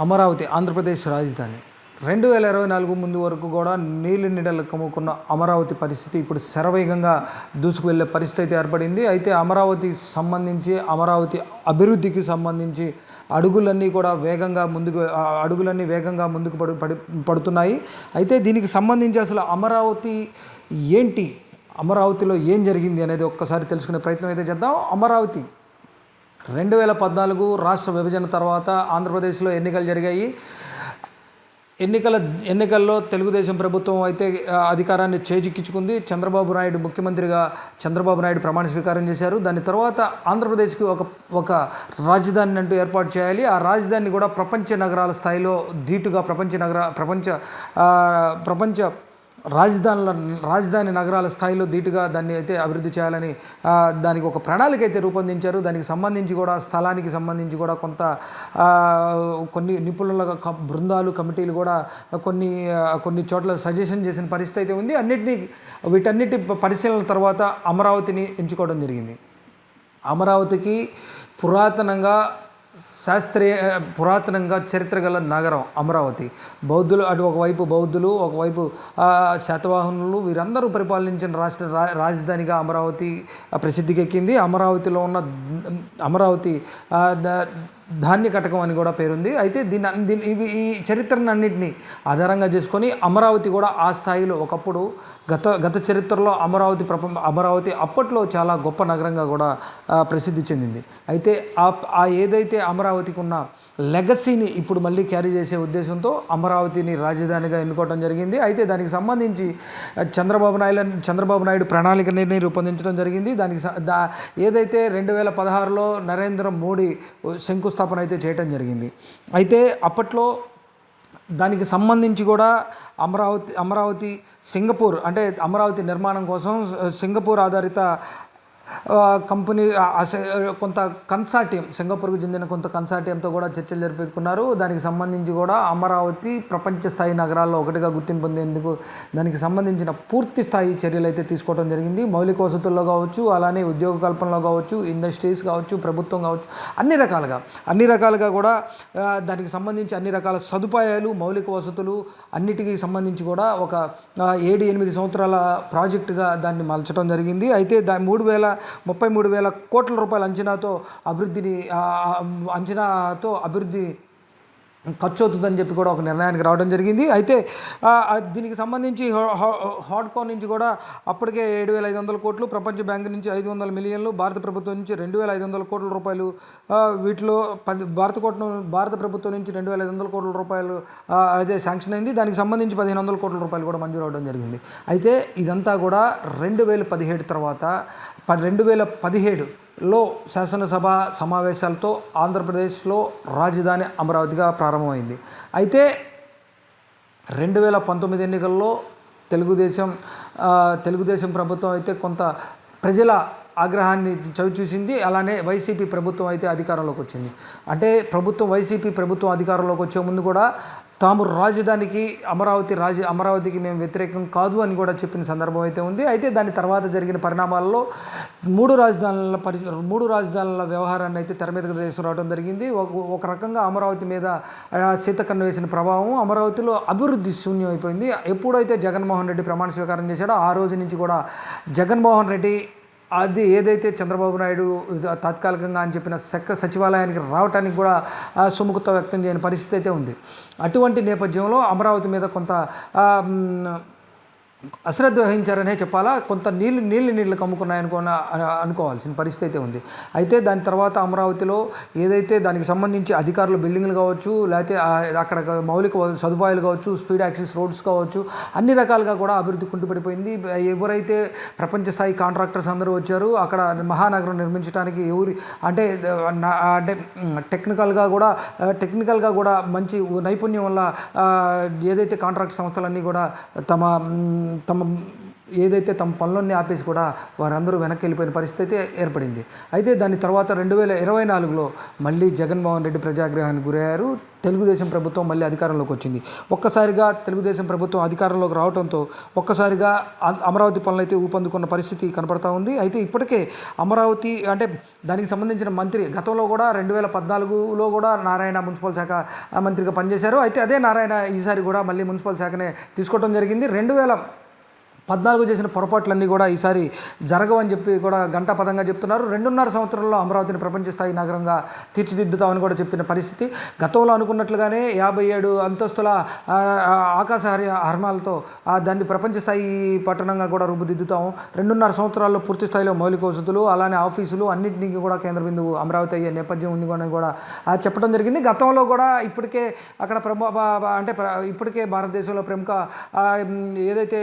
అమరావతి ఆంధ్రప్రదేశ్ రాజధాని 2024 ముందు వరకు కూడా నీళ్ళు నీడలు కమ్ముకున్న అమరావతి పరిస్థితి ఇప్పుడు శరవేగంగా దూసుకు వెళ్ళే పరిస్థితి అయితే ఏర్పడింది. అయితే అమరావతి అభివృద్ధికి సంబంధించి అడుగులన్నీ వేగంగా ముందుకు పడుతున్నాయి. అయితే దీనికి సంబంధించి అసలు అమరావతి ఏంటి, అమరావతిలో ఏం జరిగింది అనేది ఒక్కసారి తెలుసుకునే ప్రయత్నం అయితే చేద్దాం. అమరావతి 2014 రాష్ట్ర విభజన తర్వాత ఆంధ్రప్రదేశ్లో ఎన్నికలు జరిగాయి. ఎన్నికల్లో తెలుగుదేశం ప్రభుత్వం అయితే అధికారాన్ని చేజిక్కించుకుంది. ముఖ్యమంత్రిగా చంద్రబాబు నాయుడు ప్రమాణ స్వీకారం చేశారు. దాని తర్వాత ఆంధ్రప్రదేశ్కి ఒక రాజధాని అంటూ ఏర్పాటు చేయాలి. ఆ రాజధాని కూడా ప్రపంచ నగరాల స్థాయిలో ధీటుగా ప్రపంచ రాజధాని నగరాల స్థాయిలో ధీటుగా దాన్ని అయితే అభివృద్ధి చేయాలని దానికి ఒక ప్రణాళిక అయితే రూపొందించారు. దానికి సంబంధించి కూడా స్థలానికి సంబంధించి కూడా కొన్ని నిపుణుల బృందాలు కమిటీలు కూడా కొన్ని చోట్ల సజెషన్ చేసిన పరిస్థితి అయితే ఉంది. వీటన్నిటి పరిశీలన తర్వాత అమరావతిని ఎంచుకోవడం జరిగింది. అమరావతికి పురాతనంగా చరిత్ర గల నగరం అమరావతి. ఒకవైపు బౌద్ధులు, ఒకవైపు శాతవాహనులు వీరందరూ పరిపాలించిన రాజధానిగా అమరావతి ప్రసిద్ధికెక్కింది. అమరావతిలో ఉన్న అమరావతి ధాన్య కటకం అని కూడా పేరుంది. అయితే ఈ చరిత్రను అన్నింటినీ ఆధారంగా చేసుకొని అమరావతి కూడా ఆ స్థాయిలో ఒకప్పుడు గత చరిత్రలో అమరావతి అప్పట్లో చాలా గొప్ప నగరంగా కూడా ప్రసిద్ధి చెందింది. అయితే ఏదైతే అమరావతికి ఉన్న లెగసీని ఇప్పుడు మళ్ళీ క్యారీ చేసే ఉద్దేశంతో అమరావతిని రాజధానిగా ఎన్నుకోవడం జరిగింది. అయితే దానికి సంబంధించి చంద్రబాబు నాయుడు ప్రణాళికని రూపొందించడం జరిగింది. ఏదైతే 2016లో నరేంద్ర మోడీ శంకుస్థాపన అయితే చేయటం జరిగింది. అయితే అప్పట్లో దానికి సంబంధించి కూడా అమరావతి సింగపూర్ అంటే అమరావతి నిర్మాణం కోసం సింగపూర్ ఆధారిత కంపెనీ కొంత కన్సార్టియం, సింగపూర్కు చెందిన కొంత కన్సార్టియంతో కూడా చర్చలు జరిపించుకున్నారు. దానికి సంబంధించి కూడా అమరావతి ప్రపంచ స్థాయి నగరాల్లో ఒకటిగా గుర్తింపు పొందేందుకు దానికి సంబంధించిన పూర్తి స్థాయి చర్యలు అయితే తీసుకోవడం జరిగింది. మౌలిక వసతుల్లో కావచ్చు, అలానే ఉద్యోగ కల్పనలో కావచ్చు, ఇండస్ట్రీస్ కావచ్చు, ప్రభుత్వం కావచ్చు, అన్ని రకాలుగా కూడా దానికి సంబంధించి అన్ని రకాల సదుపాయాలు, మౌలిక వసతులు అన్నిటికీ సంబంధించి కూడా ఒక 7-8 సంవత్సరాల ప్రాజెక్టుగా దాన్ని మలచడం జరిగింది. అయితే 33,000 కోట్ల రూపాయల అంచనాతో అభివృద్ధి ఖర్చు అవుతుందని చెప్పి కూడా ఒక నిర్ణయానికి రావడం జరిగింది. అయితే దీనికి సంబంధించి హాడ్కో నుంచి కూడా అప్పటికే 7,500 కోట్లు, ప్రపంచ బ్యాంక్ నుంచి 500 మిలియన్లు, భారత ప్రభుత్వం నుంచి 2,500 కోట్ల రూపాయలు, వీటిలో భారత ప్రభుత్వం నుంచి 2,500 కోట్ల రూపాయలు అదే శాంక్షన్ అయింది. దానికి సంబంధించి 1,500 కోట్ల రూపాయలు కూడా మంజూరు అవడం జరిగింది. అయితే ఇదంతా కూడా 2017 తర్వాత 2017లో శాసనసభ సమావేశాలతో ఆంధ్రప్రదేశ్లో రాజధాని అమరావతిగా ప్రారంభమైంది. అయితే 2019 ఎన్నికల్లో తెలుగుదేశం ప్రభుత్వం అయితే కొంత ప్రజల ఆగ్రహాన్ని చవిచూసింది. అలానే వైసీపీ ప్రభుత్వం అయితే అధికారంలోకి వచ్చింది. అంటే వైసీపీ ప్రభుత్వం అధికారంలోకి వచ్చే ముందు కూడా తాము అమరావతికి మేము వ్యతిరేకం కాదు అని కూడా చెప్పిన సందర్భం అయితే ఉంది. అయితే దాని తర్వాత జరిగిన పరిణామాల్లో మూడు రాజధానుల వ్యవహారాన్ని అయితే తెర మీదకు తీసుకురావడం జరిగింది. ఒక రకంగా అమరావతి మీద శీతకన్ను వేసిన ప్రభావం అమరావతిలో అభివృద్ధి శూన్యం అయిపోయింది. ఎప్పుడైతే జగన్మోహన్ రెడ్డి ప్రమాణ స్వీకారం చేశాడో ఆ రోజు నుంచి కూడా జగన్మోహన్ రెడ్డి అది ఏదైతే చంద్రబాబు నాయుడు తాత్కాలికంగా అని చెప్పిన సచివాలయానికి రావడానికి కూడా సుముఖత వ్యక్తం చేయని పరిస్థితి అయితే ఉంది. అటువంటి నేపథ్యంలో అమరావతి మీద కొంత అశ్రద్ధ వహించారనే చెప్పాలా, కొంత నీళ్ళు అనుకోవాల్సిన పరిస్థితి అయితే ఉంది. అయితే దాని తర్వాత అమరావతిలో ఏదైతే దానికి సంబంధించి అధికారులు బిల్డింగ్లు కావచ్చు, లేకపోతే అక్కడ మౌలిక సదుపాయాలు కావచ్చు, స్పీడ్ యాక్సెస్ రోడ్స్ కావచ్చు, అన్ని రకాలుగా కూడా అభివృద్ధి కుంటుపడిపోయింది. ఎవరైతే ప్రపంచ స్థాయి కాంట్రాక్టర్స్ అందరూ వచ్చారు అక్కడ మహానగరం నిర్మించడానికి అంటే టెక్నికల్గా కూడా మంచి నైపుణ్యం వల్ల ఏదైతే కాంట్రాక్ట్ సంస్థలన్నీ కూడా తమ ఏదైతే తమ పనులన్నీ ఆపేసి కూడా వారందరూ వెనక్కి వెళ్ళిపోయిన పరిస్థితి అయితే ఏర్పడింది. అయితే దాని తర్వాత 2024లో మళ్ళీ జగన్మోహన్ రెడ్డి ప్రజాగ్రహానికి గురయ్యారు. తెలుగుదేశం ప్రభుత్వం మళ్ళీ అధికారంలోకి వచ్చింది. ఒక్కసారిగా తెలుగుదేశం ప్రభుత్వం అధికారంలోకి రావడంతో ఒక్కసారిగా అమరావతి పనులు అయితే ఊపందుకున్న పరిస్థితి కనపడతా ఉంది. అయితే ఇప్పటికే అమరావతి అంటే దానికి సంబంధించిన మంత్రి గతంలో కూడా 2014లో కూడా నారాయణ మున్సిపల్ శాఖ మంత్రిగా పనిచేశారు. అయితే అదే నారాయణ ఈసారి కూడా మళ్ళీ మున్సిపల్ శాఖనే తీసుకోవడం జరిగింది. 2014 చేసిన పొరపాట్లన్నీ కూడా ఈసారి జరగవని చెప్పి కూడా ఘంటాపథంగా చెప్తున్నారు. 2.5 సంవత్సరంలో అమరావతిని ప్రపంచ స్థాయి నగరంగా తీర్చిదిద్దుతామని కూడా చెప్పిన పరిస్థితి. గతంలో అనుకున్నట్లుగానే 57 అంతస్తుల ఆకాశ హర్మాలతో దాన్ని ప్రపంచ స్థాయి పట్టణంగా కూడా రూపుదిద్దుతాము. 2.5 సంవత్సరాల్లో పూర్తి స్థాయిలో మౌలిక వసతులు అలానే ఆఫీసులు అన్నింటినీ కూడా కేంద్ర బిందువు అమరావతి అయ్యే నేపథ్యం ఉంది అని కూడా చెప్పడం జరిగింది. గతంలో కూడా ఇప్పటికే అక్కడ అంటే ఇప్పటికే భారతదేశంలో ప్రముఖ ఏదైతే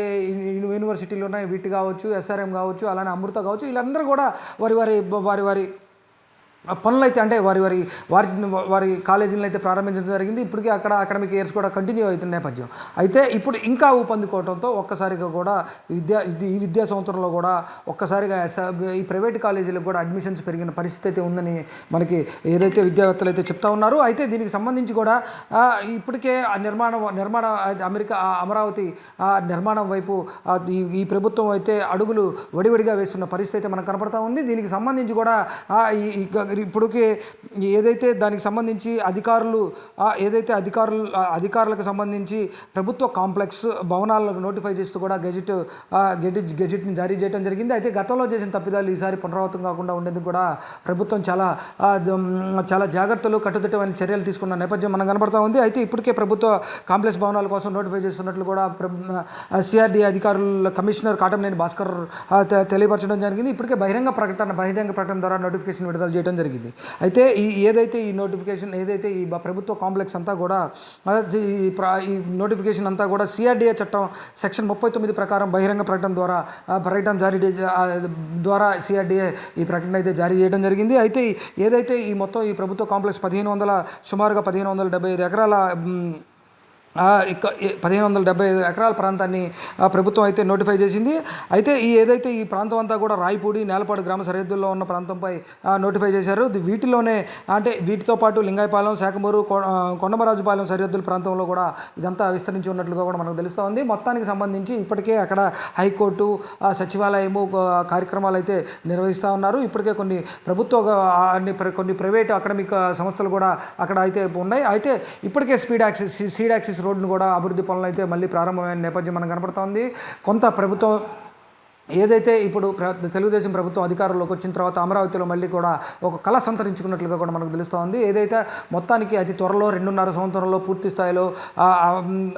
యూనివర్సిటీలు ఉన్నాయి వీటి కావచ్చు, ఎస్ఆర్ఎం కావచ్చు, అలానే అమృత కావచ్చు, వీళ్ళందరూ కూడా వారి పనులు అయితే అంటే వారి కాలేజీలను అయితే ప్రారంభించడం జరిగింది. ఇప్పటికీ అక్కడ అకాడమిక్ ఇయర్స్ కూడా కంటిన్యూ అవుతున్న నేపథ్యం. అయితే ఇప్పుడు ఇంకా ఊపందుకోవడంతో ఒక్కసారిగా కూడా ఈ విద్యా సంవత్సరంలో కూడా ఒక్కసారిగా ఈ ప్రైవేట్ కాలేజీలకు కూడా అడ్మిషన్స్ పెరిగిన పరిస్థితి అయితే ఉందని మనకి ఏదైతే విద్యావేత్తలు అయితే చెప్తా ఉన్నారు. అయితే దీనికి సంబంధించి కూడా ఇప్పటికే అమరావతి నిర్మాణం వైపు ఈ ప్రభుత్వం అయితే అడుగులు వడివడిగా వేస్తున్న పరిస్థితి అయితే మనకు కనపడతా ఉంది. దీనికి సంబంధించి కూడా ఇప్పటికే ఏదైతే దానికి సంబంధించి అధికారులకు సంబంధించి ప్రభుత్వ కాంప్లెక్స్ భవనాలను నోటిఫై చేస్తూ కూడా గెజిట్ని జారీ చేయడం జరిగింది. అయితే గతంలో చేసిన తప్పిదాలు ఈసారి పునరావృతం కాకుండా ఉండేందుకు కూడా ప్రభుత్వం చాలా జాగ్రత్తలు కట్టుదిట్టమైన చర్యలు తీసుకున్న నేపథ్యం మనకు కనబడతా ఉంది. అయితే ఇప్పటికే ప్రభుత్వ కాంప్లెక్స్ భవనాల కోసం నోటిఫై చేస్తున్నట్లు కూడా సిఆర్డీ అధికారుల కమిషనర్ కాటంనేని భాస్కర్ తెలియపరచడం జరిగింది. ఇప్పటికే బహిరంగ ప్రకటన ద్వారా నోటిఫికేషన్ విడుదల చేయడం జరిగింది. అయితే ఈ నోటిఫికేషన్ ఏదైతే ఈ ప్రభుత్వ కాంప్లెక్స్ అంతా కూడా ఈ నోటిఫికేషన్ అంతా కూడా సిఆర్డీఏ చట్టం సెక్షన్ 39 ప్రకారం బహిరంగ ప్రకటన జారీ ద్వారా సిఆర్డీఏ ఈ ప్రకటన అయితే జారీ చేయడం జరిగింది. అయితే ఏదైతే ఈ మొత్తం ఈ ప్రభుత్వ కాంప్లెక్స్ సుమారుగా 1575 ఎకరాల 1575 ఎకరాల ప్రాంతాన్ని ప్రభుత్వం అయితే నోటిఫై చేసింది. అయితే ఏదైతే ఈ ప్రాంతం అంతా కూడా రాయపూడి, నేలపాడు గ్రామ సరిహద్దుల్లో ఉన్న ప్రాంతంపై నోటిఫై చేశారు. వీటితో పాటు లింగాయపాలెం, శాఖమూరు, కొండమరాజుపాలెం సరిహద్దుల ప్రాంతంలో కూడా ఇదంతా విస్తరించి ఉన్నట్లుగా కూడా మనకు తెలుస్తూ ఉంది. మొత్తానికి సంబంధించి ఇప్పటికే అక్కడ హైకోర్టు, సచివాలయము కార్యక్రమాలు అయితే నిర్వహిస్తూ ఉన్నారు. ఇప్పటికే కొన్ని కొన్ని ప్రైవేటు అకాడమిక్ సంస్థలు కూడా అక్కడ అయితే ఉన్నాయి. అయితే ఇప్పటికే సీడ్ యాక్సిస్ రోడ్డును కూడా అభివృద్ధి పనులు అయితే మళ్ళీ ప్రారంభమైన నేపథ్యం మనకు కనపడుతోంది. కొంత ప్రభుత్వం ఏదైతే ఇప్పుడు తెలుగుదేశం ప్రభుత్వం అధికారంలోకి వచ్చిన తర్వాత అమరావతిలో మళ్ళీ కూడా ఒక కళ సంతరించుకున్నట్లుగా కూడా మనకు తెలుస్తోంది. ఏదైతే మొత్తానికి అతి త్వరలో 2.5 సంవత్సరంలో పూర్తి స్థాయిలో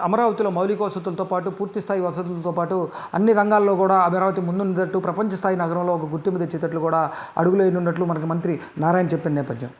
అమరావతిలో మౌలిక వసతులతో పాటు పూర్తి స్థాయి వసతులతో పాటు అన్ని రంగాల్లో కూడా అమరావతి ముందున్నట్టు ప్రపంచ స్థాయి నగరంలో ఒక గుర్తింపు తెచ్చేటట్లు కూడా అడుగులు వేయనున్నట్లు మనకు మంత్రి నారాయణ చెప్పిన నేపథ్యం.